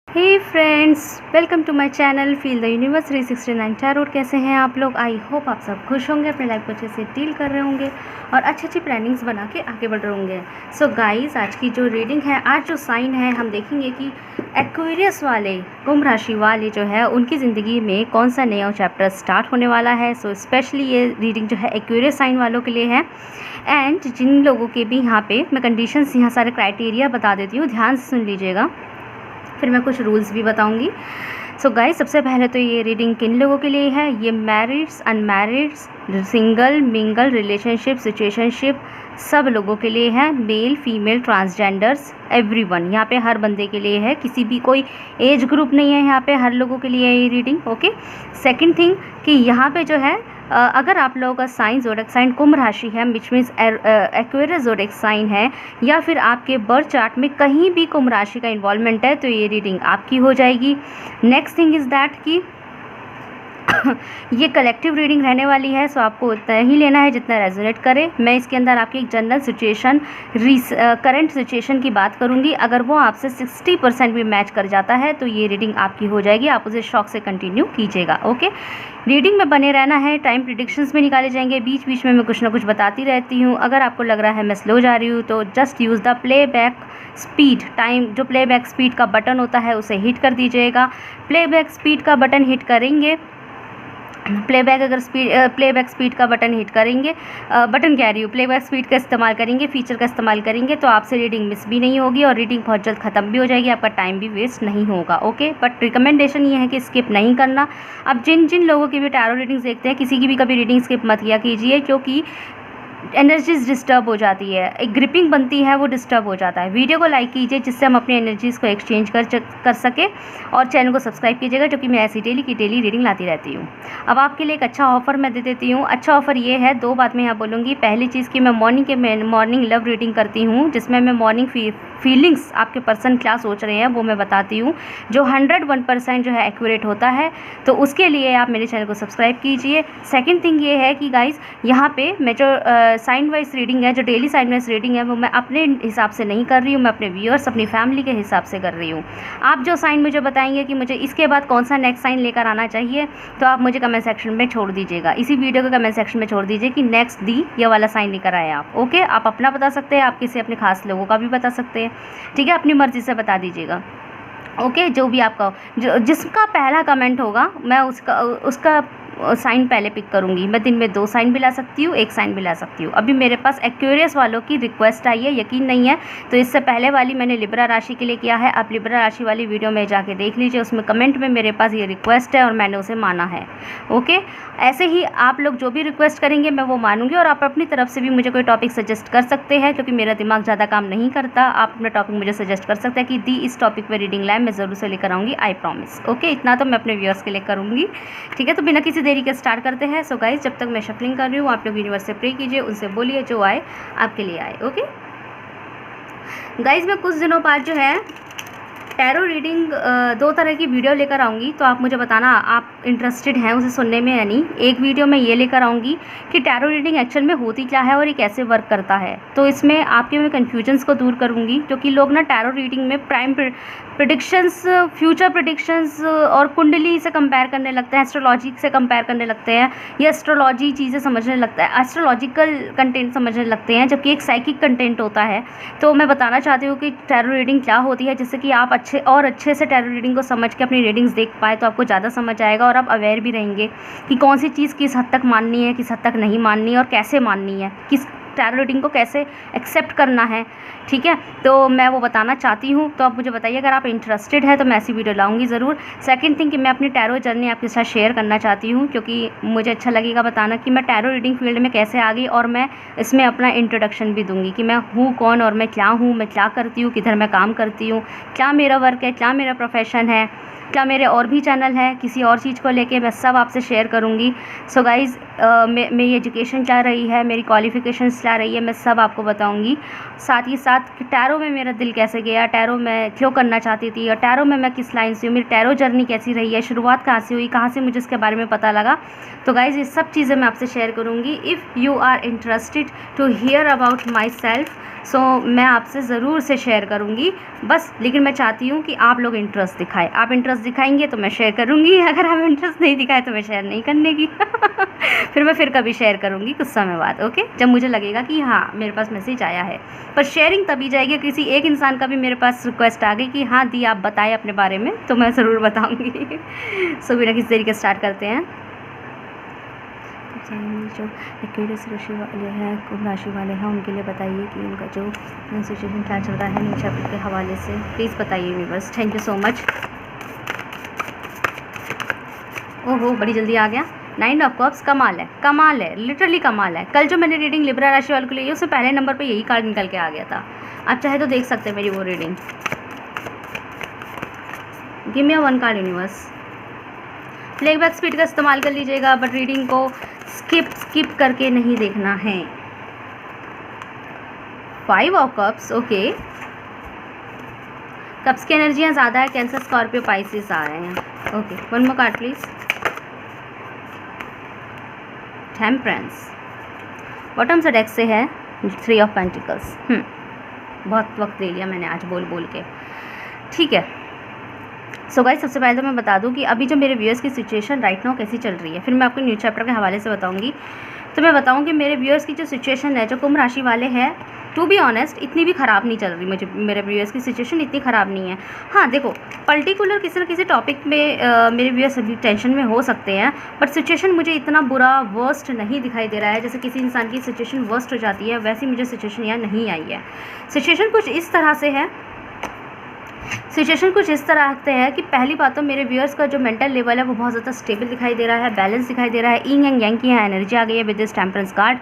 Hey friends, welcome to my channel Feel the Universe 369 tarot. कैसे हैं आप लोग? आई होप आप सब खुश होंगे, अपने लाइफ को अच्छे से डील कर रहे होंगे और अच्छी अच्छी प्लानिंग्स बना के आगे बढ़ रहे होंगे। सो गाइस, आज की जो रीडिंग है, आज जो साइन है, हम देखेंगे कि एक्वेरियस वाले, कुंभ राशि वाले जो है, उनकी ज़िंदगी में कौन सा नया चैप्टर स्टार्ट होने वाला है। सो स्पेशली ये रीडिंग जो है एक्वेरियस साइन वालों के लिए है। एंड जिन लोगों के भी यहाँ पे मैं कंडीशंस, यहाँ सारे क्राइटेरिया बता देती हूँ, ध्यान से सुन लीजिएगा, फिर मैं कुछ रूल्स भी बताऊंगी। सो गाइस, सबसे पहले तो ये रीडिंग किन लोगों के लिए है? ये मैरिड्स, अनमैरिड्स, सिंगल, मिंगल, रिलेशनशिप, सिचुएशनशिप, सब लोगों के लिए है। मेल, फीमेल, ट्रांसजेंडर्स, एवरीवन, यहाँ पे हर बंदे के लिए है। किसी भी कोई एज ग्रुप नहीं है, यहाँ पे हर लोगों के लिए है ये रीडिंग। ओके। सेकंड थिंग कि यहाँ पे जो है, अगर आप लोगों का साइन ज़ोडिएक साइन कुंभ राशि है, which means Aquarius zodiac sign है, या फिर आपके बर्थ चार्ट में कहीं भी कुंभ राशि का इन्वॉल्वमेंट है, तो ये रीडिंग आपकी हो जाएगी। नेक्स्ट थिंग इज़ दैट कि ये कलेक्टिव रीडिंग रहने वाली है। सो आपको उतना ही लेना है जितना रेजोनेट करे। मैं इसके अंदर आपकी एक जनरल सिचुएशन, करंट सिचुएशन की बात करूंगी। अगर वो आपसे 60% भी मैच कर जाता है तो ये रीडिंग आपकी हो जाएगी। आप उसे शौक से कंटिन्यू कीजिएगा। ओके। रीडिंग में बने रहना है। टाइम प्रिडिक्शंस में निकाले जाएंगे, बीच बीच में मैं कुछ ना कुछ बताती रहती हूँ। अगर आपको लग रहा है मैं स्लो जा रही हूँ तो just use the playback speed. Time जो प्लेबैक स्पीड का बटन होता है उसे हिट कर दीजिएगा। प्लेबैक स्पीड का बटन हिट करेंगे, प्लेबैक स्पीड का बटन हिट करेंगे, बटन कह रही हूँ, प्लेबैक स्पीड का इस्तेमाल करेंगे, फीचर का इस्तेमाल करेंगे, तो आपसे रीडिंग मिस भी नहीं होगी और रीडिंग बहुत जल्द ख़त्म भी हो जाएगी। आपका टाइम भी वेस्ट नहीं होगा। ओके। बट रिकमेंडेशन ये है कि स्किप नहीं करना। अब जिन जिन लोगों की भी टैरो रीडिंग्स देखते हैं, किसी की भी कभी रीडिंग स्किप मत किया कीजिए, क्योंकि एनर्जीज डिस्टर्ब हो जाती है, एक ग्रिपिंग बनती है, वो डिस्टर्ब हो जाता है। वीडियो को लाइक कीजिए जिससे हम अपनी एनर्जीज़ को एक्सचेंज कर सके, और चैनल को सब्सक्राइब कीजिएगा क्योंकि मैं ऐसी डेली की डेली रीडिंग लाती रहती हूँ। अब आपके लिए एक अच्छा ऑफर मैं दे देती हूँ। अच्छा ऑफर ये है, दो बात मैं यहाँ बोलूँगी। पहली चीज़ कि मैं मॉर्निंग लव रीडिंग करती हूँ, जिसमें मैं मॉर्निंग फीलिंग्स, आपके पर्सन क्या सोच रहे हैं वो मैं बताती हूँ, जो 101% जो है एक्यूरेट होता है। तो उसके लिए आप मेरे चैनल को सब्सक्राइब कीजिए। सेकंड थिंग ये है कि गाइस, यहाँ पे मैं जो साइन वाइज रीडिंग है, जो डेली साइन वाइज रीडिंग है, वो मैं अपने हिसाब से नहीं कर रही हूँ, मैं अपने व्यूअर्स, अपनी फैमिली के हिसाब से कर रही हूँ। आप जो साइन मुझे बताएंगे कि मुझे इसके बाद कौन सा नेक्स्ट साइन लेकर आना चाहिए, तो आप मुझे कमेंट सेक्शन में छोड़ दीजिएगा। इसी वीडियो के कमेंट सेक्शन में छोड़ दीजिए कि नेक्स्ट दी ये वाला साइन लेकर आए आप। ओके। आप अपना बता सकते हैं, आप किसी अपने खास लोगों का भी बता सकते हैं। ठीक है, अपनी मर्ज़ी से बता दीजिएगा। ओके। जो भी आपका, जिसका पहला कमेंट होगा, मैं उसका साइन पहले पिक करूंगी। मैं दिन में 2 साइन भी ला सकती हूँ, 1 साइन भी ला सकती हूँ। अभी मेरे पास एक्वेरियस वालों की रिक्वेस्ट आई है, यकीन नहीं है तो इससे पहले वाली मैंने लिब्रा राशि के लिए किया है। आप लिब्रा राशि वाली वीडियो में जाके देख लीजिए, उसमें कमेंट में मेरे पास ये रिक्वेस्ट है और मैंने उसे माना है। ओके। ऐसे ही आप लोग जो भी रिक्वेस्ट करेंगे मैं वो मानूंगी, और आप अपनी तरफ से भी मुझे कोई टॉपिक सजेस्ट कर सकते हैं, क्योंकि मेरा दिमाग ज़्यादा काम नहीं करता। आप अपना टॉपिक मुझे सजेस्ट कर सकते हैं कि दी इस टॉपिक पर रीडिंग लाए, मैं ज़रूर से लेकर आऊँगी, आई प्रॉमिस। ओके। इतना तो मैं अपने व्यूअर्स के लिए करूँगी। ठीक है, तो बिना किसी देरी के स्टार्ट करते हैं। सो गाइस, जब तक मैं शफलिंग कर रही हूँ, आप लोग यूनिवर्स से प्रे कीजिए, उनसे बोलिए जो आए आपके लिए आए। ओके गाइस, मैं कुछ दिनों बाद जो है टैरो रीडिंग 2 तरह की वीडियो लेकर आऊँगी, तो आप मुझे बताना आप इंटरेस्टेड हैं उसे सुनने में या नहीं। एक वीडियो मैं ये लेकर आऊँगी कि टैरो रीडिंग एक्चुअल में होती क्या है और ये कैसे वर्क करता है। तो इसमें आपके मैं कन्फ्यूजन्स को दूर करूँगी, क्योंकि लोग ना टैरो रीडिंग में प्राइम प्रिडिक्शंस, फ्यूचर प्रिडिक्शंस और कुंडली से कंपेयर करने लगते हैं, एस्ट्रोलॉजी से कंपेयर करने लगते हैं, या एस्ट्रोलॉजी चीज़ें समझने लगता है, एस्ट्रोलॉजिकल कंटेंट समझने लगते हैं, जबकि एक साइकिक कंटेंट होता है। तो मैं बताना चाहती हूँ कि टैरो रीडिंग क्या होती है, जिससे कि आप अच्छे से टैरो रीडिंग को समझ के अपनी रीडिंग्स देख पाए, तो आपको ज़्यादा समझ आएगा और आप अवेयर भी रहेंगे कि कौन सी चीज़ किस हद तक माननी है, किस हद तक नहीं माननी है, और कैसे माननी है, किस टैरो रीडिंग को कैसे एक्सेप्ट करना है। ठीक है, तो मैं वो बताना चाहती हूँ। तो आप मुझे बताइए, अगर आप इंटरेस्टेड है तो मैं ऐसी वीडियो लाऊंगी ज़रूर। सेकंड थिंग कि मैं अपनी टैरो जर्नी आपके साथ शेयर करना चाहती हूँ, क्योंकि मुझे अच्छा लगेगा बताना कि मैं टैरो रीडिंग फील्ड में कैसे आ गई, और मैं इसमें अपना इंट्रोडक्शन भी दूंगी कि मैं हूँ कौन और मैं क्या हूँ, मैं क्या करती हूँ, किधर मैं काम करती हूँ, क्या मेरा वर्क है, क्या मेरा प्रोफेशन है, क्या मेरे और भी चैनल हैं किसी और चीज़ को लेके, मैं सब आपसे शेयर करूँगी। सो गाइज़, मेरी एजुकेशन क्या रही है, मेरी क्वालिफ़िकेशंस क्या रही है, मैं सब आपको बताऊँगी। साथ ही साथ कि टैरो में मेरा दिल कैसे गया, टैरो मैं क्यों करना चाहती थी, और टैरो में मैं किस लाइन से हूँ, मेरी टैरो जर्नी कैसी रही है, शुरुआत कहाँ से हुई, कहाँ से मुझे इसके बारे में पता लगा। तो गाइज़, ये सब चीज़ें मैं आपसे शेयर करूँगी। If you are interested to hear about myself, so मैं आपसे ज़रूर से शेयर करूँगी बस। लेकिन मैं चाहती हूँ कि आप लोग इंटरेस्ट दिखाएं। आप इंटरेस्ट दिखाएंगे तो मैं शेयर करूँगी, अगर आप इंटरेस्ट नहीं दिखाए तो मैं शेयर नहीं करने की फिर मैं कभी शेयर करूँगी कुछ समय बाद, ओके, जब मुझे लगेगा कि हाँ मेरे पास मैसेज आया है। पर शेयरिंग तभी जाएगी किसी एक इंसान का भी मेरे पास रिक्वेस्ट आ गई कि हाँ दी आप बताएं अपने बारे में, तो मैं ज़रूर बताऊँगी सो बिना किसी तरीके स्टार्ट करते हैं। जो एक्वेरियस राशि वाले हैं, कुंभ राशि वाले हैं, उनके लिए बताइए कि उनका जो सिचुएशन क्या चल रहा है न्यू चैप्टर के हवाले से, प्लीज़ बताइए universe. Thank you so much. ओहो, बड़ी जल्दी आ गया। 9 ऑफ कप्स, कमाल है, कमाल है, लिटरली कमाल है। कल जो मैंने रीडिंग लिब्रा राशि वालों के लिए उससे पहले नंबर पे यही कार्ड निकल के आ गया था। आप चाहे तो देख सकते हैं मेरी वो reading. Give me 1 card universe. Playback speed का इस्तेमाल कर लीजिएगा, बट रीडिंग को स्किप करके नहीं देखना है। 5 ऑफ कप्स, ओके। कप्स की एनर्जियाँ ज़्यादा है, कैंसर, स्कॉर्पियो, पाइसिस आ रहे हैं। Okay, 1 more card please. Temperance. Bottom से डेक से है 3 ऑफ पेंटिकल्स। बहुत वक्त ले लिया मैंने आज बोल के, ठीक है। सो गाइस, सबसे पहले तो मैं बता दूं कि अभी जो मेरे व्यूअर्स की सिचुएशन राइट नाउ कैसी चल रही है, फिर मैं आपको न्यू चैप्टर के हवाले से बताऊंगी। तो मैं बताऊं कि मेरे व्यूअर्स की जो सिचुएशन है, जो कुंभ राशि वाले हैं, टू बी ऑनेस्ट इतनी भी ख़राब नहीं चल रही। मुझे मेरे व्यूअर्स की सिचुएशन इतनी ख़राब नहीं है। हाँ देखो, पर्टिकुलर किसी न किसी टॉपिक में मेरे व्यूअर्स अभी टेंशन में हो सकते हैं, बट सिचुएशन मुझे इतना बुरा वर्स्ट नहीं दिखाई दे रहा है। जैसे किसी इंसान की सिचुएशन वर्स्ट हो जाती है, वैसी मुझे सिचुएशन यहाँ नहीं आई है। सिचुएशन कुछ इस तरह से है, सिचुएशन कुछ इस तरह से है कि पहली बात तो मेरे व्यूअर्स का जो मेंटल लेवल है वो बहुत ज़्यादा स्टेबल दिखाई दे रहा है, बैलेंस दिखाई दे रहा है। इंग एंड यांग की यहाँ एनर्जी आ गई है विद दिस टेम्परेंस कार्ड।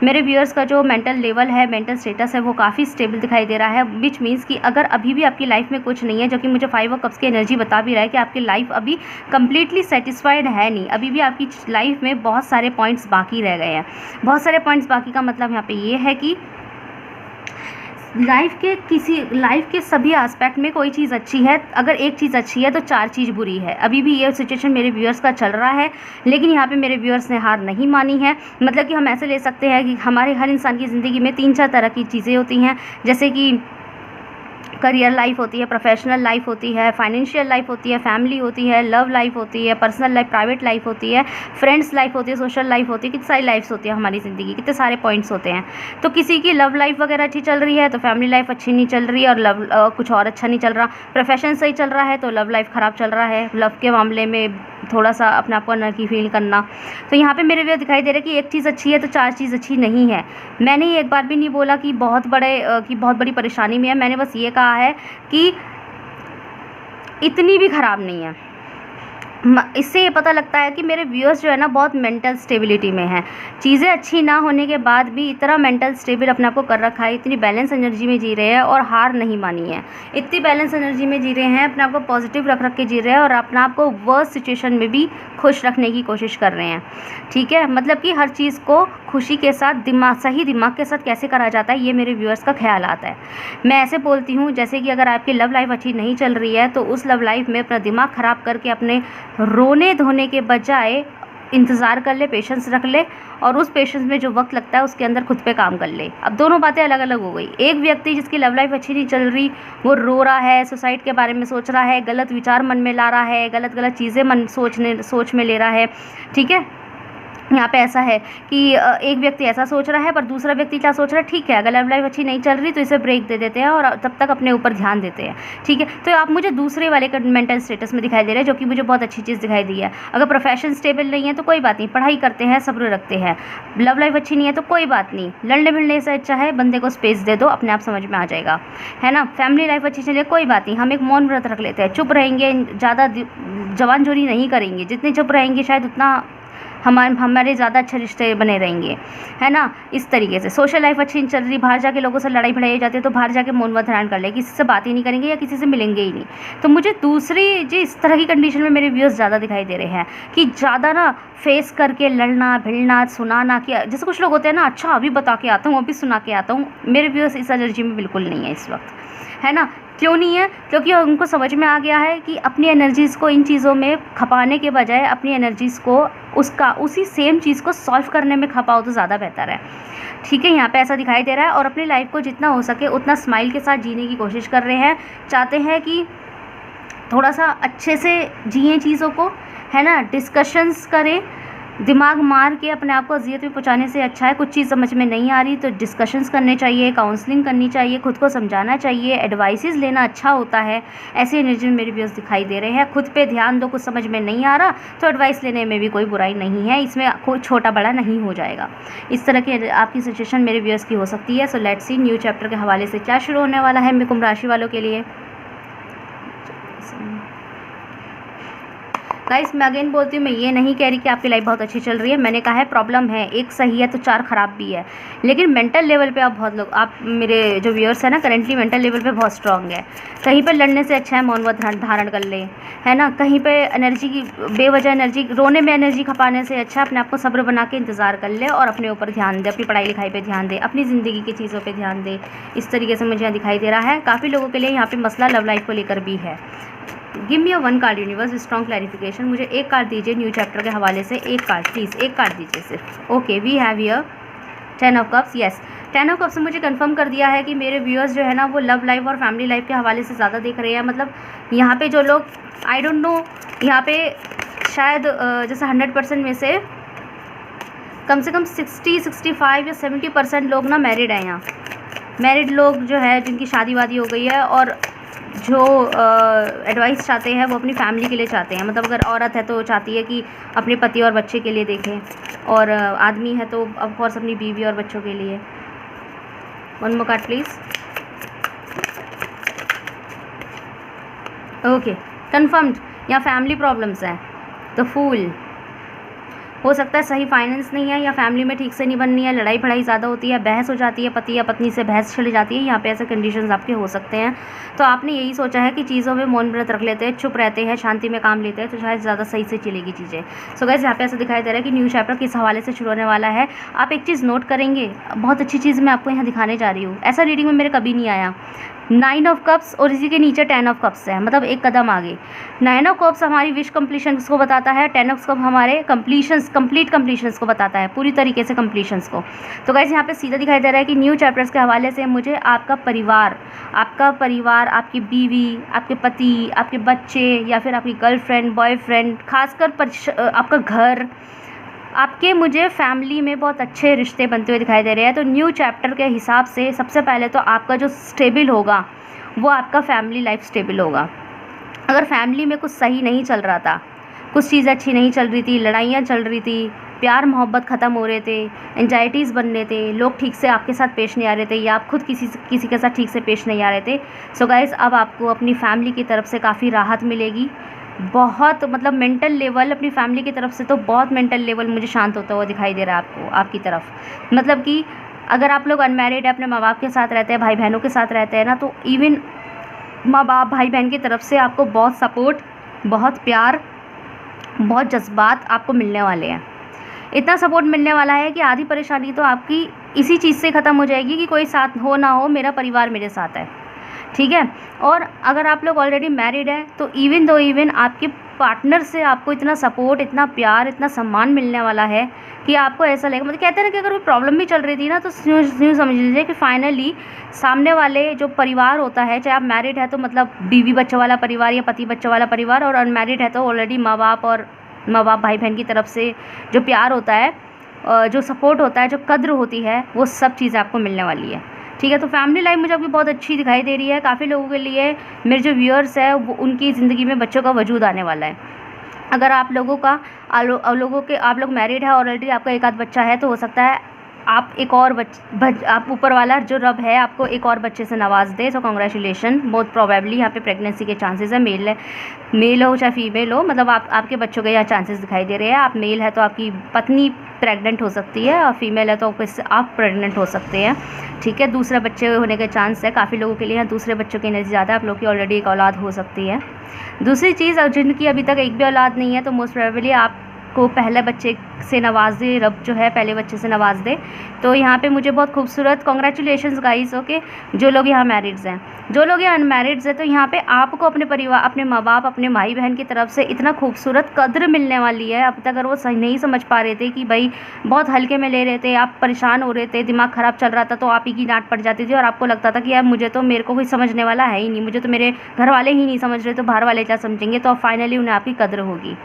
मेरे व्यूअर्स का जो मेंटल लेवल है, मेंटल स्टेटस है, वो काफ़ी स्टेबल दिखाई दे रहा है, विच मीन्स कि अगर अभी भी आपकी लाइफ में कुछ नहीं है, जो कि मुझे 5 ऑफ कप्स की एनर्जी बता भी रहा है कि आपकी लाइफ अभी कंप्लीटली सेटिस्फाइड है नहीं, अभी भी आपकी लाइफ में बहुत सारे पॉइंट्स बाकी रह गए हैं। बहुत सारे पॉइंट्स बाकी का मतलब यहाँ पे ये है कि लाइफ के सभी एस्पेक्ट में कोई चीज़ अच्छी है। अगर एक चीज़ अच्छी है तो 4 चीज़ बुरी है। अभी भी ये सिचुएशन मेरे व्यूअर्स का चल रहा है, लेकिन यहाँ पे मेरे व्यूअर्स ने हार नहीं मानी है। मतलब कि हम ऐसे ले सकते हैं कि हमारे हर इंसान की ज़िंदगी में 3-4 तरह की चीज़ें होती हैं, जैसे कि करियर लाइफ होती है, प्रोफेशनल लाइफ होती है, फाइनेंशियल लाइफ होती है, फैमिली होती है, लव लाइफ होती है, पर्सनल लाइफ, प्राइवेट लाइफ होती है, फ्रेंड्स लाइफ होती है, सोशल लाइफ होती है। कितनी सारी लाइफ्स होती है हमारी ज़िंदगी, कितने सारे पॉइंट्स होते हैं। तो किसी की लव लाइफ वगैरह अच्छी चल रही है तो फैमिली लाइफ अच्छी नहीं चल रही है, और कुछ और अच्छा नहीं चल रहा। प्रोफेशन सही चल रहा है तो लव लाइफ ख़राब चल रहा है, लव के मामले में थोड़ा सा अपने आप को अनर्की फील करना। तो यहाँ पे मेरे व्यू दिखाई दे रहा है कि एक चीज़ अच्छी है तो 4 चीज़ अच्छी नहीं है। मैंने ये एक बार भी नहीं बोला कि बहुत बड़ी परेशानी में है। मैंने बस ये कहा है कि इतनी भी ख़राब नहीं है। इससे ये पता लगता है कि मेरे व्यूअर्स जो है ना बहुत मेंटल स्टेबिलिटी में है। चीज़ें अच्छी ना होने के बाद भी इतना मेंटल स्टेबल अपने आप को कर रखा है, इतनी बैलेंस एनर्जी में जी रहे हैं और हार नहीं मानी है। इतनी बैलेंस एनर्जी में जी रहे हैं, अपने आप को पॉजिटिव रख के जी रहे हैं और अपने आप को वर्स्ट सिचुएशन में भी खुश रखने की कोशिश कर रहे हैं। ठीक है, मतलब कि हर चीज़ को खुशी के साथ, सही दिमाग के साथ कैसे करा जाता है, ये मेरे व्यूअर्स का ख्याल आता है। मैं ऐसे बोलती हूँ जैसे कि अगर आपकी लव लाइफ अच्छी नहीं चल रही है तो उस लव लाइफ में अपना दिमाग ख़राब करके अपने रोने धोने के बजाय इंतज़ार कर ले, पेशेंस रख ले, और उस पेशेंस में जो वक्त लगता है उसके अंदर खुद पे काम कर ले। अब दोनों बातें अलग अलग हो गई। एक व्यक्ति जिसकी लव लाइफ अच्छी नहीं चल रही, वो रो रहा है, सुसाइड के बारे में सोच रहा है, गलत विचार मन में ला रहा है, गलत चीज़ें सोच में ले रहा है। ठीक है, यहाँ पे ऐसा है कि एक व्यक्ति ऐसा सोच रहा है पर दूसरा व्यक्ति क्या सोच रहा है, ठीक है अगर लव लाइफ अच्छी नहीं चल रही तो इसे ब्रेक दे देते हैं और तब तक अपने ऊपर ध्यान देते हैं। ठीक है, तो आप मुझे दूसरे वाले का मेंटल स्टेटस में दिखाई दे रहे हैं, जो कि मुझे बहुत अच्छी चीज़ दिखाई दी है। अगर प्रोफेशन स्टेबल नहीं है तो कोई बात नहीं, पढ़ाई करते हैं, सब्र रखते हैं। लव लाइफ अच्छी नहीं है तो कोई बात नहीं, लड़ने भिड़ने से अच्छा है बंदे को स्पेस दे दो, अपने आप समझ में आ जाएगा, है ना। फैमिली लाइफ अच्छी चले, कोई बात नहीं, हम एक मौन व्रत रख लेते हैं, चुप रहेंगे, ज़्यादा जवानजोरी नहीं करेंगे। जितने चुप रहेंगे शायद उतना हमारे ज़्यादा अच्छे रिश्ते बने रहेंगे, है ना। इस तरीके से सोशल लाइफ अच्छी नहीं चल रही, बाहर जाके लोगों से लड़ाई भड़ाई हो जाती है, तो बाहर जाके मौन व्रत धारण कर ले, किसी से बात ही नहीं करेंगे या किसी से मिलेंगे ही नहीं। तो मुझे दूसरी जी इस तरह की कंडीशन में मेरे व्यूअर्स ज़्यादा दिखाई दे रहे हैं कि ज़्यादा ना फेस करके लड़ना भिड़ना सुनाना, कि जैसे कुछ लोग होते हैं ना, अच्छा अभी बता के आता हूँ अभी सुना के आता हूँ। मेरे व्यूअर्स इस एनर्जी में बिल्कुल नहीं है इस वक्त, है ना। क्यों नहीं है? क्योंकि उनको समझ में आ गया है कि अपनी एनर्जीज़ को इन चीज़ों में खपाने के बजाय अपनी एनर्जीज़ को उसी सेम चीज़ को सॉल्व करने में खपाओ तो ज़्यादा बेहतर है। ठीक है, यहाँ पे ऐसा दिखाई दे रहा है। और अपनी लाइफ को जितना हो सके उतना स्माइल के साथ जीने की कोशिश कर रहे हैं, चाहते हैं कि थोड़ा सा अच्छे से जिए चीज़ों को, है ना। डिस्कशंस करें, दिमाग मार के अपने आप को अजियत में पहुँचाने से अच्छा है कुछ चीज़ समझ में नहीं आ रही तो डिस्कशंस करने चाहिए, काउंसलिंग करनी चाहिए, खुद को समझाना चाहिए, एडवाइसेस लेना अच्छा होता है। ऐसी एनर्जी में मेरे व्यूअर्स दिखाई दे रहे हैं। खुद पे ध्यान दो, कुछ समझ में नहीं आ रहा तो एडवाइस लेने में भी कोई बुराई नहीं है, इसमें कोई छोटा बड़ा नहीं हो जाएगा। इस तरह की आपकी सिचुएशन मेरे व्यूअर्स की हो सकती है। So let's see new chapter के हवाले से क्या शुरू होने वाला है कुंभ राशि वालों के लिए। गाइस मैं अगेन बोलती हूँ, मैं ये नहीं कह रही कि आपकी लाइफ बहुत अच्छी चल रही है। मैंने कहा है प्रॉब्लम है, एक सही है तो 4 ख़राब भी है, लेकिन मेंटल लेवल पे आप मेरे जो व्यूअर्स हैं ना करेंटली मेंटल लेवल पे बहुत स्ट्रांग है। कहीं पे लड़ने से अच्छा है मौन व्रत धारण कर ले, है ना। कहीं पे एनर्जी की बेवजह एनर्जी रोने में एनर्जी खपाने से अच्छा अपने आप को सब्र बना के इंतज़ार कर ले और अपने ऊपर ध्यान दे, अपनी पढ़ाई लिखाई पर ध्यान दे, अपनी ज़िंदगी की चीज़ों पर ध्यान दे। इस तरीके से मुझे यहाँ दिखाई दे रहा है। काफ़ी लोगों के लिए यहाँ पर मसला लव लाइफ को लेकर भी है। गिव मी अ 1 कार्ड यूनिवर्स स्ट्रॉन्ग क्लैरिफिकेशन। मुझे एक कार्ड दीजिए न्यू चैप्टर के हवाले से, एक कार्ड प्लीज़, एक कार्ड दीजिए सिर्फ। Okay, we have here 10 of cups. Yes, 10 of cups ने मुझे कंफर्म कर दिया है कि मेरे व्यूअर्स जो है ना वो लव लाइफ और फैमिली लाइफ के हवाले से ज़्यादा देख रहे हैं। मतलब यहाँ पे जो लोग आई डोंट नो, यहाँ पे शायद जैसे 100% में से कम से कम 60-65 या 70% लोग ना मैरिड हैं। यहाँ मैरिड लोग जो है जिनकी शादी वादी हो गई है और जो एडवाइस चाहते हैं वो अपनी फैमिली के लिए चाहते हैं। मतलब अगर औरत है तो चाहती है कि अपने पति और बच्चे के लिए देखें, और आदमी है तो ऑफ कोर्स अपनी बीवी और बच्चों के लिए। 1 मोर कार्ड प्लीज़। Okay, confirmed. यहाँ फैमिली प्रॉब्लम्स हैं। द फूल हो सकता है सही फाइनेंस नहीं है या फैमिली में ठीक से नहीं बननी है, लड़ाई भड़ाई ज़्यादा होती है, बहस हो जाती है, पति या पत्नी से बहस चली जाती है। यहाँ पे ऐसे कंडीशंस आपके हो सकते हैं। तो आपने यही सोचा है कि चीज़ों में मौन व्रत रख लेते हैं, चुप रहते हैं, शांति में काम लेते हैं, तो शायद ज़्यादा सही से चलेगी चीज़ें। सो गाइस यहाँ पे ऐसा दिखाई दे रहा है कि न्यू चैप्टर किस हवाले से शुरू होने वाला है। आप एक चीज़ नोट करेंगे, बहुत अच्छी चीज़ मैं आपको यहाँ दिखाने जा रही हूँ। ऐसा रीडिंग में मेरे कभी नहीं आया। 9 ऑफ कप्स और इसी के नीचे 10 ऑफ कप्स है, मतलब एक कदम आगे। 9 ऑफ कप्स हमारी विश कंप्लीशंस को बताता है, 10 ऑफ कप हमारे कंप्लीट कंप्लीशंस को बताता है, पूरी तरीके से कंप्लीशंस को। तो गाइस यहाँ पे सीधा दिखाई दे रहा है कि न्यू चैप्टर्स के हवाले से मुझे आपका परिवार, आपकी बीवी, आपके पति, आपके बच्चे या फिर आपकी गर्लफ्रेंड बॉयफ्रेंड, खासकर आपका घर, आपके मुझे फैमिली में बहुत अच्छे रिश्ते बनते हुए दिखाई दे रहे हैं। तो न्यू चैप्टर के हिसाब से सबसे पहले तो आपका जो स्टेबल होगा वो आपका फैमिली लाइफ स्टेबल होगा। अगर फैमिली में कुछ सही नहीं चल रहा था, कुछ चीज़ अच्छी नहीं चल रही थी, लड़ाइयाँ चल रही थी, प्यार मोहब्बत ख़त्म हो रहे थे, एंजाइटीज़ बन रहे थे, लोग ठीक से आपके साथ पेश नहीं आ रहे थे या आप खुद किसी के साथ ठीक से पेश नहीं आ रहे थे, सो गाइस अब आपको अपनी फैमिली की तरफ से काफ़ी राहत मिलेगी। बहुत मतलब मेंटल लेवल अपनी फैमिली की तरफ से तो बहुत मेंटल लेवल मुझे शांत होता हुआ दिखाई दे रहा है आपको, आपकी तरफ। मतलब कि अगर आप लोग अनमैरिड है, अपने माँ बाप के साथ रहते हैं, भाई बहनों के साथ रहते हैं ना, तो इवन माँ बाप भाई बहन की तरफ से आपको बहुत सपोर्ट, बहुत प्यार, बहुत जज्बात आपको मिलने वाले हैं। इतना सपोर्ट मिलने वाला है कि आधी परेशानी तो आपकी इसी चीज़ से ख़त्म हो जाएगी कि कोई साथ हो ना हो, मेरा परिवार मेरे साथ है, ठीक है। और अगर आप लोग ऑलरेडी मैरिड है तो इवन आपके पार्टनर से आपको इतना सपोर्ट, इतना प्यार, इतना सम्मान मिलने वाला है कि आपको ऐसा लगेगा, मतलब कहते हैं ना कि अगर कोई प्रॉब्लम भी चल रही थी ना तो यूँ समझ लीजिए कि फाइनली सामने वाले जो परिवार होता है, चाहे आप मैरिड है तो मतलब बीवी बच्चों वाला परिवार या पति बच्चों वाला परिवार, और अनमैरिड है तो ऑलरेडी माँ बाप भाई बहन की तरफ से जो प्यार होता है, जो सपोर्ट होता है, जो कद्र होती है, वो सब चीज़ें आपको मिलने वाली है, ठीक है। तो फैमिली लाइफ मुझे अभी बहुत अच्छी दिखाई दे रही है। काफ़ी लोगों के लिए मेरे जो व्यूअर्स है वो उनकी ज़िंदगी में बच्चों का वजूद आने वाला है। अगर आप लोग मैरिड है ऑलरेडी, आपका एक आध बच्चा है तो हो सकता है आप एक और आप ऊपर वाला जो रब है आपको एक और बच्चे से नवाज दे। सो कॉन्ग्रेचुलेशन, बहुत प्रोबेबली यहाँ पे प्रेगनेंसी के चांसेस है। मेल हो चाहे फीमेल हो, मतलब आपके बच्चों के यहाँ चांसेस दिखाई दे रहे हैं। आप मेल है तो आपकी पत्नी प्रेग्नेंट हो सकती है, और फीमेल है तो आप प्रेग्नेंट हो सकते हैं, ठीक है। दूसरे बच्चे होने के चांस है काफ़ी लोगों के लिए। यहाँ दूसरे बच्चों की एनर्जी ज़्यादा है, आप लोग की ऑलरेडी एक औलाद हो सकती है। दूसरी चीज़, जिनकी अभी तक एक भी औलाद नहीं है तो मोस्ट प्रोबेबली आपको पहले बच्चे से नवाज दे, रब जो है पहले बच्चे से नवाज दे। तो यहाँ पे मुझे बहुत खूबसूरत कॉन्ग्रेचुलेशंस गाइस, ओके। जो लोग यहाँ मैरिड्स हैं, जो लोग यहाँ अनमैरिड्स हैं, तो यहाँ पे आपको अपने परिवार, अपने माँ बाप, अपने भाई बहन की तरफ से इतना खूबसूरत कद्र मिलने वाली है। अब तक अगर वो सही नहीं समझ पा रहे थे कि भाई बहुत हल्के में ले रहे थे, आप परेशान हो रहे थे, दिमाग ख़राब चल रहा था, तो आप ही की डांट पड़ जाती थी और आपको लगता था कि यार मुझे तो, मेरे को कोई समझने वाला है ही नहीं, मुझे तो मेरे घर वाले ही नहीं समझ रहे, तो बाहर वाले क्या समझेंगे। तो फाइनली उन्हें आपकी कद्र होगी।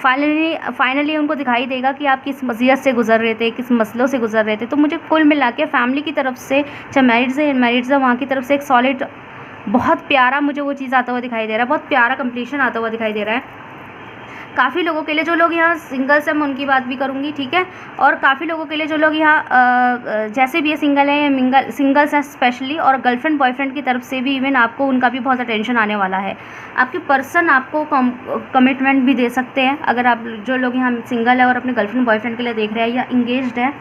फाइनली उनको दिखाई देगा कि आप किस मसीहत से गुजर रहे थे, किस मसलों से गुजर रहे थे। तो मुझे कुल मिला के फैमिली की तरफ से, चाहे मैरिड से अनमैरिड से, वहाँ की तरफ से एक सॉलिड, बहुत प्यारा मुझे वो चीज़ आता हुआ दिखाई दे रहा है, बहुत प्यारा कंप्लीशन आता हुआ दिखाई दे रहा है काफ़ी लोगों के लिए। जो लोग यहाँ सिंगल्स हैं मैं उनकी बात भी करूँगी, ठीक है। और काफ़ी लोगों के लिए जो लोग यहाँ जैसे भी ये सिंगल हैं या सिंगल्स हैं स्पेशली, और गर्लफ्रेंड बॉयफ्रेंड की तरफ से भी इवन आपको उनका भी बहुत अटेंशन आने वाला है। आपके पर्सन आपको कमिटमेंट भी दे सकते हैं। अगर आप, जो लोग यहाँ सिंगल है और अपने गर्लफ्रेंड बॉयफ्रेंड के लिए देख रहे हैं या इंगेज्ड है,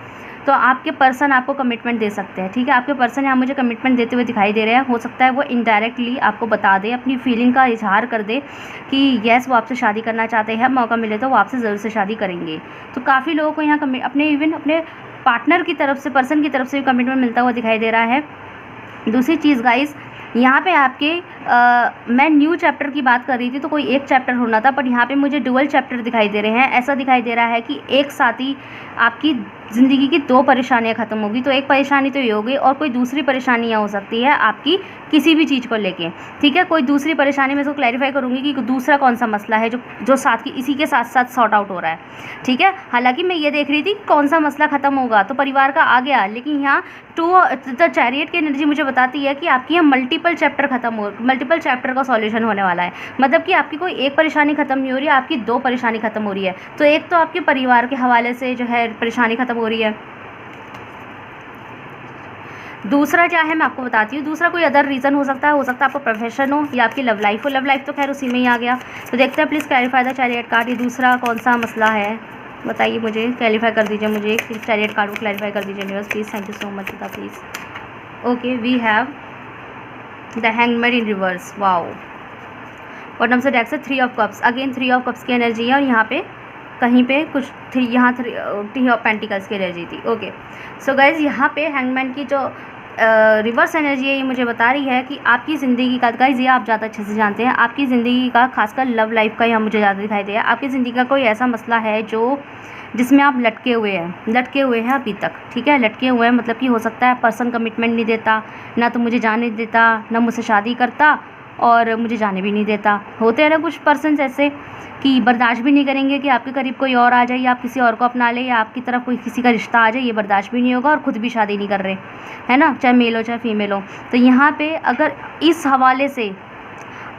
तो आपके पर्सन आपको कमिटमेंट दे सकते हैं, ठीक है। आपके पर्सन यहाँ मुझे कमिटमेंट देते हुए दिखाई दे रहे हैं। हो सकता है वो इनडायरेक्टली आपको बता दे, अपनी फीलिंग का इजहार कर दे कि येस वो आपसे शादी करना चाहते हैं, मौका मिले तो वो आपसे ज़रूर से शादी करेंगे। तो काफ़ी लोगों को यहाँ अपने पार्टनर की तरफ से, पर्सन की तरफ से भी कमिटमेंट मिलता हुआ दिखाई दे रहा है। दूसरी चीज़ गाइस, यहाँ पे आपके मैं न्यू चैप्टर की बात कर रही थी तो कोई एक चैप्टर होना था, बट यहाँ पे मुझे डुअल चैप्टर दिखाई दे रहे हैं। ऐसा दिखाई दे रहा है कि एक साथ ही आपकी ज़िंदगी की दो परेशानियाँ ख़त्म होगी। तो एक परेशानी तो ये होगी, और कोई दूसरी परेशानियाँ हो सकती है आपकी किसी भी चीज़ को लेके, ठीक है। कोई दूसरी परेशानी मैं इसको क्लैरिफाई करूँगी कि दूसरा कौन सा मसला है जो साथ की इसी के साथ साथ सॉर्ट आउट हो रहा है, ठीक है। हालांकि मैं ये देख रही थी कौन सा मसला ख़त्म होगा, तो परिवार का आ गया, लेकिन यहाँ द चैरियट की एनर्जी मुझे बताती है कि आपकी यहाँ मल्टीपल चैप्टर का सॉल्यूशन होने वाला है। मतलब कि आपकी कोई एक परेशानी ख़त्म नहीं हो रही है, आपकी दो परेशानी ख़त्म हो रही है। तो एक तो आपके परिवार के हवाले से जो है परेशानी ख़त्म हो रही है, दूसरा क्या है मैं आपको बताती हूँ। दूसरा कोई अदर रीज़न हो सकता है आपका प्रोफेशन हो या आपकी लव लाइफ हो। लव लाइफ तो खैर उसी में ही आ गया। तो देखते हैं, please clarify the chariot card. ये दूसरा कौन सा मसला है बताइए, मुझे क्लैरिफाई कर दीजिए, मुझे चैरियट कार्ड को क्लैरिफाई कर दीजिए universe please. Thank you so much बेटा, please. Okay, we have the hangman in reverse. Wow, bottom से डेक से 3 of cups, again 3 of cups की एनर्जी है, और यहाँ पे कहीं पे कुछ यहाँ 3 ऑफ पेंटिकल्स की एनर्जी थी। ओके, सो गाइज यहाँ पे हैंगमैन की जो रिवर्स एनर्जी है, ये मुझे बता रही है कि आपकी ज़िंदगी का, गाइज ये आप ज़्यादा अच्छे से जानते हैं, आपकी ज़िंदगी का खासकर लव लाइफ का यहाँ मुझे ज़्यादा दिखाई दिया। आपकी ज़िंदगी का कोई ऐसा मसला है जिसमें आप लटके हुए हैं अभी तक, ठीक है। लटके हुए हैं मतलब कि हो सकता है पर्सन कमिटमेंट नहीं देता, ना तो मुझे जाने देता, ना मुझसे शादी करता, और मुझे जाने भी नहीं देता। होते हैं ना कुछ पर्सन ऐसे कि बर्दाश्त भी नहीं करेंगे कि आपके करीब कोई और आ जाए, या आप किसी और को अपना ले, या आपकी तरफ कोई किसी का रिश्ता आ जाए, ये बर्दाश्त भी नहीं होगा, और ख़ुद भी शादी नहीं कर रहे, है ना, चाहे मेल हो चाहे फीमेल हो। तो यहाँ पे अगर इस हवाले से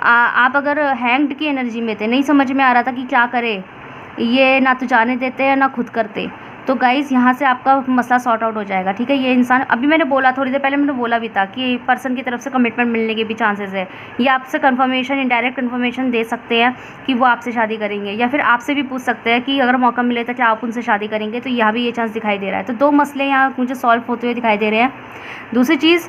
आप अगर हैंग्ड की एनर्जी में थे, नहीं समझ में आ रहा था कि क्या करे, ये ना तो जाने देते हैं ना खुद करते, तो गाइज़ यहाँ से आपका मसला सॉर्ट आउट हो जाएगा, ठीक है। ये इंसान, अभी मैंने बोला, थोड़ी देर पहले मैंने बोला भी था कि पर्सन की तरफ से कमिटमेंट मिलने के भी चांसेस है। ये आपसे कंफर्मेशन, इनडायरेक्ट कंफर्मेशन दे सकते हैं कि वो आपसे शादी करेंगे, या फिर आपसे भी पूछ सकते हैं कि अगर मौका मिले तो क्या आप उनसे शादी करेंगे। तो यहाँ भी ये चांस दिखाई दे रहा है। तो 2 मसले यहाँ मुझे सॉल्व होते हुए दिखाई दे रहे हैं। दूसरी चीज़,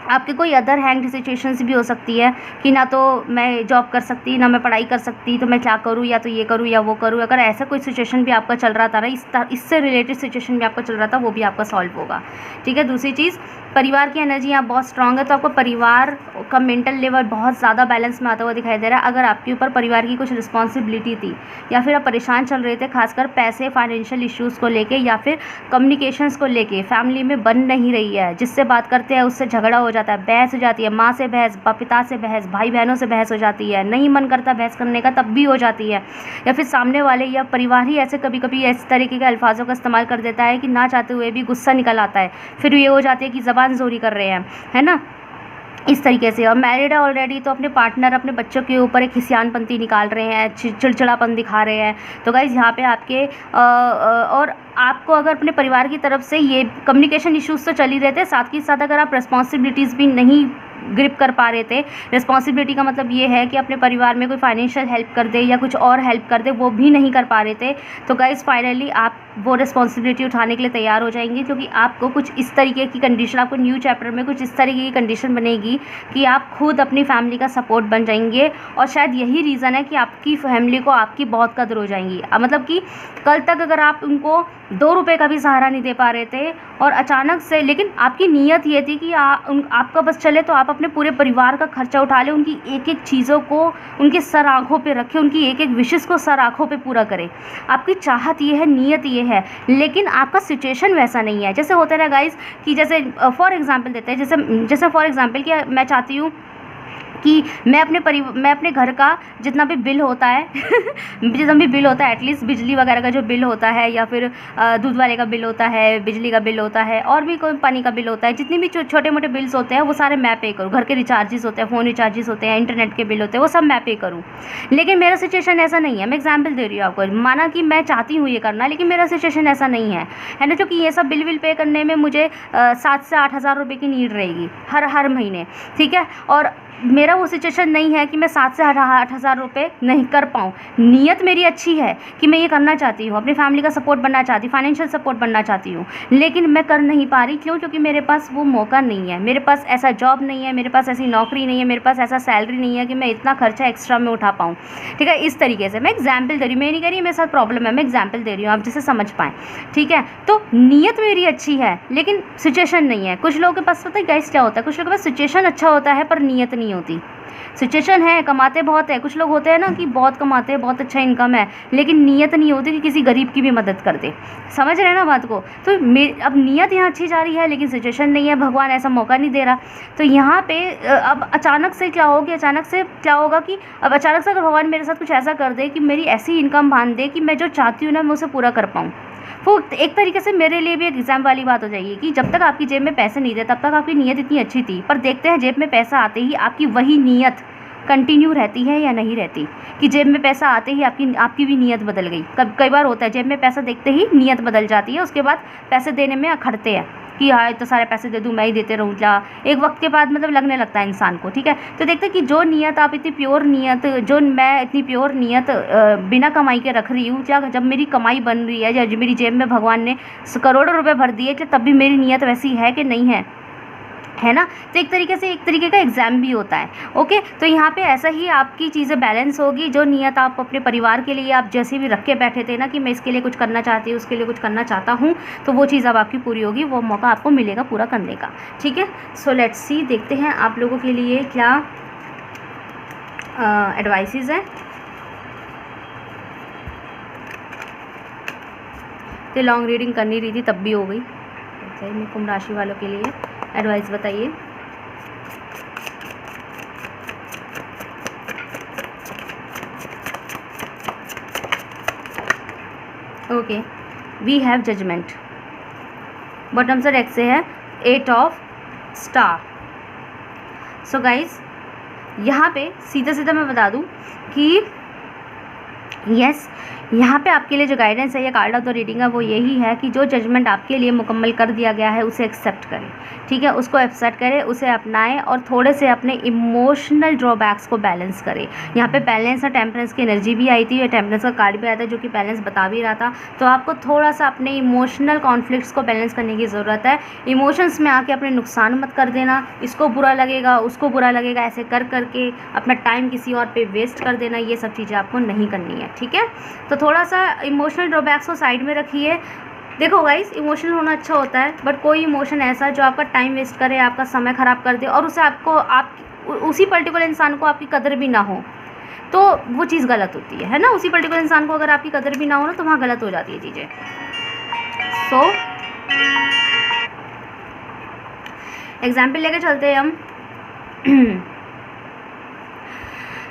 आपकी कोई अदर हैंग्ड सिचुएशंस भी हो सकती है कि ना तो मैं जॉब कर सकती, ना मैं पढ़ाई कर सकती, तो मैं क्या करूँ, या तो ये करूँ या वो करूँ। अगर ऐसा कोई सिचुएशन भी आपका चल रहा था ना, इससे रिलेटेड सिचुएशन भी आपका चल रहा था, वो भी आपका सॉल्व होगा, ठीक है। दूसरी चीज़, परिवार की एनर्जी यहाँ बहुत स्ट्रांग है, तो आपको परिवार का मेंटल लेवल बहुत ज़्यादा बैलेंस में आता हुआ दिखाई दे रहा है। अगर आपके ऊपर परिवार की कुछ रिस्पॉन्सिबिलिटी थी, या फिर आप परेशान चल रहे थे खासकर पैसे, फाइनेंशियल इश्यूज़ को लेके, या फिर कम्युनिकेशंस को लेके, फैमिली में बन नहीं रही है, जिससे बात करते हैं उससे झगड़ा हो जाता है, बहस हो जाती है, माँ से बहस, पिता से बहस, भाई बहनों से बहस हो जाती है, नहीं मन करता बहस करने का तब भी हो जाती है, या फिर सामने वाले या परिवार ही ऐसे कभी कभी इस तरीके के अल्फाजों का इस्तेमाल कर देता है कि ना चाहते हुए भी गुस्सा निकल आता है, फिर ये हो जाती है कि ज़बान जोरी कर रहे हैं, है ना। इस तरीके से। और मैरिड है ऑलरेडी तो अपने पार्टनर, अपने बच्चों के ऊपर एक खिसियानपंती निकाल रहे हैं, चिड़चिड़ापन दिखा रहे हैं। तो गाइज़ यहाँ पे आपके और आपको अगर अपने परिवार की तरफ से ये कम्युनिकेशन इश्यूज़ तो चल ही रहते हैं, साथ ही साथ अगर आप रिस्पॉन्सिबिलिटीज़ भी नहीं ग्रिप कर पा रहे थे। रिस्पॉन्सिबिलिटी का मतलब ये है कि अपने परिवार में कोई फाइनेंशियल हेल्प कर दे या कुछ और हेल्प कर दे, वो भी नहीं कर पा रहे थे। तो गाइज़ फाइनली आप वो रिस्पॉन्सिबिलिटी उठाने के लिए तैयार हो जाएंगे, क्योंकि आपको कुछ इस तरीके की कंडीशन, आपको न्यू चैप्टर में कुछ इस तरीके की कंडीशन बनेगी कि आप खुद अपनी फैमिली का सपोर्ट बन जाएंगे। और शायद यही रीज़न है कि आपकी फैमिली को आपकी बहुत कदर हो जाएंगी। मतलब कि कल तक अगर आप उनको 2 रुपये का भी सहारा नहीं दे पा रहे थे और अचानक से, लेकिन आपकी नीयत ये थी कि आपका बस चले तो आप अपने पूरे परिवार का खर्चा उठा लें, उनकी एक एक चीज़ों को उनके सर आँखों पे रखें, उनकी एक एक विशेष को सर आँखों पे पूरा करें। आपकी चाहत ये है, नीयत ये है, लेकिन आपका सिचुएशन वैसा नहीं है। जैसे होता है ना गाइज़ कि जैसे फॉर एग्जांपल देते हैं, जैसे फॉर एग्जांपल कि मैं चाहती हूँ कि मैं अपने घर का जितना भी बिल होता है जितना भी बिल होता है, एटलीस्ट बिजली वगैरह का जो बिल होता है, या फिर दूध वाले का बिल होता है, बिजली का बिल होता है, और भी कोई पानी का बिल होता है, जितनी भी छोटे मोटे बिल्स होते हैं वो सारे मैं पे करूँ। घर के रिचार्जेस होते हैं, फ़ोन रिचार्जेस होते हैं, इंटरनेट के बिल होते हैं, वो सब मैं पे करूँ। लेकिन मेरा सिचुएशन ऐसा नहीं है। मैं एग्जाम्पल दे रही हूँ आपको। माना कि मैं चाहती हूँ ये करना, लेकिन मेरा सिचुएशन ऐसा नहीं है ना, क्योंकि ये सब बिल पे करने में मुझे 7 से 8 हज़ार रुपये की नीड रहेगी हर महीने, ठीक है। और मेरा वो सिचुएशन नहीं है कि मैं 7 से 8 हज़ार रुपये नहीं कर पाऊँ। नीयत मेरी अच्छी है कि मैं ये करना चाहती हूँ, अपनी फैमिली का सपोर्ट बनना चाहती हूँ, फाइनेंशियल सपोर्ट बनना चाहती हूँ, लेकिन मैं कर नहीं पा रही। क्यों? क्योंकि मेरे पास वो मौका नहीं है, मेरे पास ऐसा जॉब नहीं है, मेरे पास ऐसी नौकरी नहीं है, मेरे पास ऐसा सैलरी नहीं है कि मैं इतना खर्चा एक्स्ट्रा में उठा पाऊँ, ठीक है। इस तरीके से मैं एग्जाम्पल दे रही हूँ, मैं नहीं कह रही मेरे साथ प्रॉब्लम है, मैं एग्जाम्पल दे रही हूँ, आप जिसे समझ पाएँ, ठीक है। तो नीयत मेरी अच्छी है, लेकिन सिचुएशन नहीं है। कुछ लोगों के पास पता है गाइस क्या होता है, कुछ लोगों के पास सिचुएशन अच्छा होता है पर नीयत नहीं होती। सिचुएशन है, कमाते बहुत है, कुछ लोग होते हैं ना कि बहुत कमाते हैं, बहुत अच्छा इनकम है, लेकिन नीयत नहीं होती कि किसी गरीब की भी मदद कर दे। समझ रहे हैं ना बात को? तो अब नीयत यहाँ अच्छी जा रही है, लेकिन सिचुएशन नहीं है, भगवान ऐसा मौका नहीं दे रहा। तो यहाँ पे अब अचानक से क्या होगा कि अब अचानक से अगर भगवान मेरे साथ कुछ ऐसा कर दे कि मेरी ऐसी इनकम बांध दे कि मैं जो चाहती हूँ ना मैं उसे पूरा कर पाऊँ, वो एक तरीके से मेरे लिए भी एक एग्जाम वाली बात हो जाएगी कि जब तक आपकी जेब में पैसे नहीं थे तब तक आपकी नीयत इतनी अच्छी थी, पर देखते हैं जेब में पैसा आते ही आपकी वही नीयत कंटिन्यू रहती है या नहीं रहती, कि जेब में पैसा आते ही आपकी भी नीयत बदल गई। कई बार होता है जेब में पैसा देखते ही नीयत बदल जाती है, उसके बाद पैसे देने में अखड़ते हैं कि हाँ तो सारे पैसे दे दूँ, मैं ही देते रहूँ क्या। एक वक्त के बाद मतलब लगने लगता है इंसान को, ठीक है। तो देखते हैं कि जो नीयत आप इतनी प्योर नीयत, जो मैं इतनी प्योर नीयत बिना कमाई के रख रही हूँ, क्या जब मेरी कमाई बन रही है या जो मेरी जेब में भगवान ने करोड़ों रुपए भर दिए, क्या तब भी मेरी नीयत वैसी है कि नहीं है ना। तो एक तरीके का एग्ज़ाम भी होता है। ओके, तो यहाँ पे ऐसा ही आपकी चीज़ें बैलेंस होगी। जो नीयत आप अपने परिवार के लिए आप जैसे भी रख के बैठे थे ना कि मैं इसके लिए कुछ करना चाहती हूँ, उसके लिए कुछ करना चाहता हूँ, तो वो चीज़ अब आपकी पूरी होगी, वो मौका आपको मिलेगा पूरा करने का, ठीक है। सो लेट्स सी, देखते हैं आप लोगों के लिए क्या एडवाइसेस हैं। तो लॉन्ग रीडिंग करनी रही थी तब भी हो गई। कुंभ राशि वालों के लिए एडवाइस बताइए। Okay, we have judgement. Bottom से डेक से है 8 ऑफ स्टार। सो गाइज यहाँ पे सीधा मैं बता दूँ कि यस, यहाँ पे आपके लिए जो गाइडेंस है या कार्ड ऑफ द रीडिंग है वो यही है कि जो जजमेंट आपके लिए मुकम्मल कर दिया गया है उसे एक्सेप्ट करें, ठीक है। उसको एक्सेप्ट करें, उसे अपनाएं और थोड़े से अपने इमोशनल ड्रॉबैक्स को बैलेंस करें। यहाँ पे बैलेंस और टेम्परेंस की एनर्जी भी आई थी और टेम्परेंस का कार्ड भी आया था जो कि बैलेंस बता भी रहा था। तो आपको थोड़ा सा अपने इमोशनल कॉन्फ्लिक्ट्स को बैलेंस करने की ज़रूरत है। इमोशंस में आके अपने नुकसान मत कर देना, इसको बुरा लगेगा उसको बुरा लगेगा, ऐसे कर करके अपना टाइम किसी और पे वेस्ट कर देना, ये सब चीज़ें आपको नहीं करनी है, ठीक है। तो थोड़ा सा इमोशनल ड्रॉबैक्स को साइड में रखिए। देखो गाइस, इमोशनल होना अच्छा होता है, बट कोई इमोशन ऐसा जो आपका टाइम वेस्ट करे, आपका समय ख़राब कर दे और उसे उसी पर्टिकुलर इंसान को आपकी कदर भी ना हो, तो वो चीज़ गलत होती है ना। उसी पर्टिकुलर इंसान को अगर आपकी कदर भी ना हो ना तो वहाँ गलत हो जाती है चीज़ें। सो एग्जाम्पल लेके चलते हैं हम।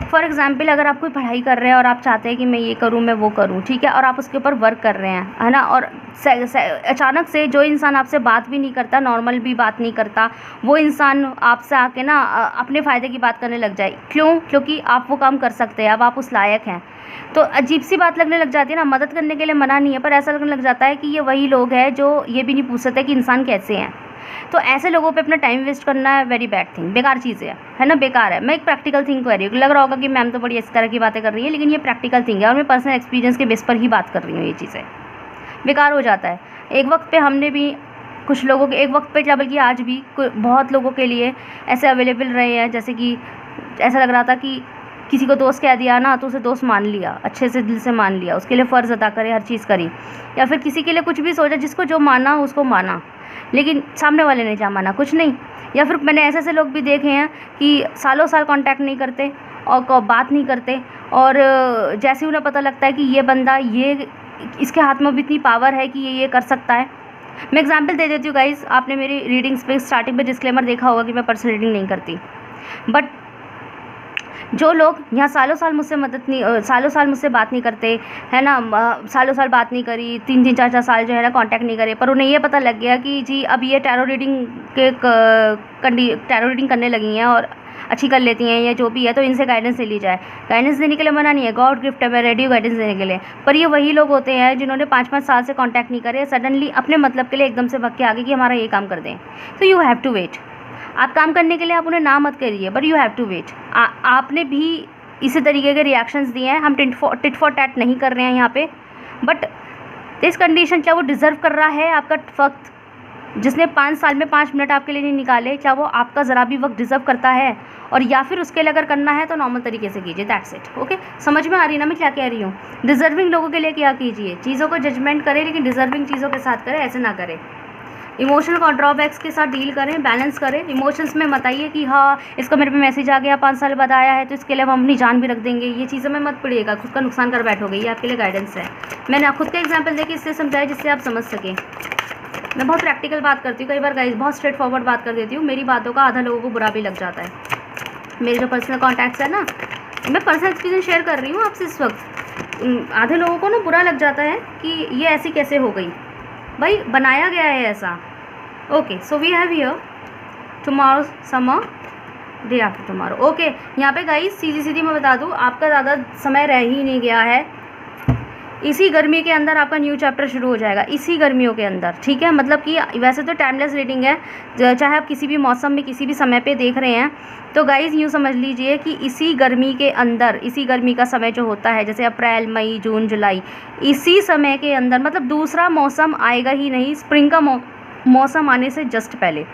फॉर एग्जाम्पल अगर आप कोई पढ़ाई कर रहे हैं और आप चाहते हैं कि मैं ये करूँ, मैं वो करूँ, ठीक है, और आप उसके ऊपर वर्क कर रहे हैं, है ना, और अचानक से जो इंसान आपसे बात भी नहीं करता, नॉर्मल भी बात नहीं करता, वो इंसान आपसे आके ना अपने फ़ायदे की बात करने लग जाए। क्यों? क्योंकि आप वो काम कर सकते हैं, अब आप उस लायक हैं। तो अजीब सी बात लगने लग जाती है ना। मदद करने के लिए मना नहीं है, पर ऐसा लगने लग जाता है कि ये वही लोग हैं जो ये भी नहीं पूछ सकते कि इंसान कैसे हैं। तो ऐसे लोगों पे अपना टाइम वेस्ट करना है वेरी बैड थिंग, बेकार चीज़ है ना, बेकार है। मैं एक प्रैक्टिकल थिंग कह रही हूँ, लग रहा होगा कि मैम तो बड़ी इस तरह की बातें कर रही है, लेकिन ये प्रैक्टिकल थिंग है और मैं पर्सनल एक्सपीरियंस के बेस पर ही बात कर रही हूँ। ये चीज़ें बेकार हो जाता है। एक वक्त पे हमने भी कुछ लोगों के, एक वक्त पे क्या बल्कि आज भी बहुत लोगों के लिए ऐसे अवेलेबल रहे हैं, जैसे कि ऐसा लग रहा था कि किसी को दोस्त कह दिया ना तो उसे दोस्त मान लिया, अच्छे से दिल से मान लिया, उसके लिए फ़र्ज़ अदा करे, हर चीज़ करी, या फिर किसी के लिए कुछ भी सोचा, जिसको जो माना उसको माना, लेकिन सामने वाले ने क्या माना, कुछ नहीं। या फिर मैंने ऐसे ऐसे लोग भी देखे हैं कि सालों साल कांटेक्ट नहीं करते और बात नहीं करते, और जैसे उन्हें पता लगता है कि ये बंदा, ये इसके हाथ में भी इतनी पावर है कि ये कर सकता है। मैं एग्जांपल दे देती हूँ गाइस, आपने मेरी रीडिंग्स पे स्टार्टिंग में डिस्क्लेमर देखा होगा कि मैं पर्सनल रीडिंग नहीं करती, बट जो लोग यहाँ सालों साल मुझसे मदद नहीं, सालों साल मुझसे बात नहीं करते, है ना, सालों साल बात नहीं करी, 3-3 4-4 साल जो है ना कांटेक्ट नहीं करे, पर उन्हें ये पता लग गया कि जी अब ये टैरो रीडिंग करने लगी हैं और अच्छी कर लेती हैं, या जो भी है, तो इनसे गाइडेंस ले ली जाए। गाइडेंस देने के लिए मना नहीं है, गॉड गिफ्ट है, मैं रेडी हूँ गाइडेंस देने के लिए। पर ये वही लोग होते हैं जिन्होंने 5-5 साल से कांटेक्ट नहीं करे, सडनली अपने मतलब के लिए एकदम से भाग के आगे कि हमारा ये काम कर दें। तो यू हैव टू वेट। आप काम करने के लिए आप उन्हें ना मत करिए, but you have to wait. आपने भी इसी तरीके के रिएक्शंस दिए हैं। हम टिट फॉर टैट नहीं कर रहे हैं यहाँ पे, बट इस कंडीशन, चाहे वो डिज़र्व कर रहा है आपका वक्त, जिसने 5 साल में 5 मिनट आपके लिए नहीं निकाले, चाहे वो आपका ज़रा भी वक्त डिज़र्व करता है, और या फिर उसके लिए अगर करना है तो नॉर्मल तरीके से कीजिए, दैट्स इट। ओके, समझ में आ रही है ना मैं क्या कह रही हूँ? डिज़र्विंग लोगों के लिए क्या कीजिए, चीज़ों को जजमेंट करें, लेकिन डिज़र्विंग चीज़ों के साथ करें, ऐसे ना करें। इमोशनल कॉन्ट्रॉबैक्स के साथ डील करें, बैलेंस करें। इमोशंस में मत आइए कि हाँ इसका मेरे पे मैसेज आ गया, 5 साल बाद आया है तो इसके लिए हम अपनी जान भी रख देंगे, ये चीज़ों में मत पड़िएगा, खुद का नुकसान कर बैठोगे। ये आपके लिए गाइडेंस है। मैंने खुद का एग्जाम्पल देके इससे समझाया जिससे आप समझ सकें। मैं बहुत प्रैक्टिकल बात करती हूँ, कई बार गाइस बहुत स्ट्रेट फॉरवर्ड बात कर देती हूँ, मेरी बातों का आधा लोगों को बुरा भी लग जाता है। मेरे जो पर्सनल कॉन्टैक्ट्स है ना, मैं पर्सनल एक्सपीरियंस शेयर कर रही हूँ आपसे इस वक्त। आधे लोगों को ना बुरा लग जाता है कि ये ऐसी कैसे हो गई, भाई बनाया गया है ऐसा। Okay, so we have here tomorrow summer day after tomorrow. Okay, यहाँ पे गाइस सीधी सीधी मैं बता दूँ, आपका ज़्यादा समय रह ही नहीं गया है। इसी गर्मी के अंदर आपका न्यू चैप्टर शुरू हो जाएगा, इसी गर्मियों के अंदर, ठीक है। मतलब कि वैसे तो टाइमलेस रीडिंग है, चाहे आप किसी भी मौसम में किसी भी समय पे देख रहे हैं, तो गाइज़ यूँ समझ लीजिए कि इसी गर्मी के अंदर, इसी गर्मी का समय जो होता है, जैसे अप्रैल, मई, जून, जुलाई, इसी समय के अंदर, मतलब दूसरा मौसम आएगा ही नहीं। स्प्रिंग का मौसम आने से जस्ट पहले,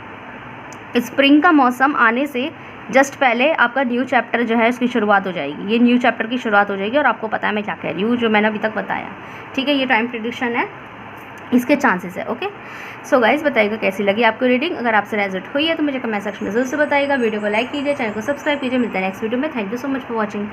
स्प्रिंग का मौसम आने से जस्ट पहले आपका न्यू चैप्टर जो है उसकी शुरुआत हो जाएगी। ये न्यू चैप्टर की शुरुआत हो जाएगी, और आपको पता है मैं क्या कह रही हूँ, जो मैंने अभी तक बताया, ठीक है। ये टाइम प्रेडिक्शन है, इसके चांसेस है। ओके, सो गाइस बताइएगा कैसी लगी आपको रीडिंग। अगर आपसे रेजल्ट हुई है तो मुझे कमेंट सेक्शन में जरूर से बताइएगा। वीडियो को लाइक कीजिए, चैनल को सब्सक्राइब कीजिए। मिलते हैं नेक्स्ट वीडियो में। Thank you so much for watching.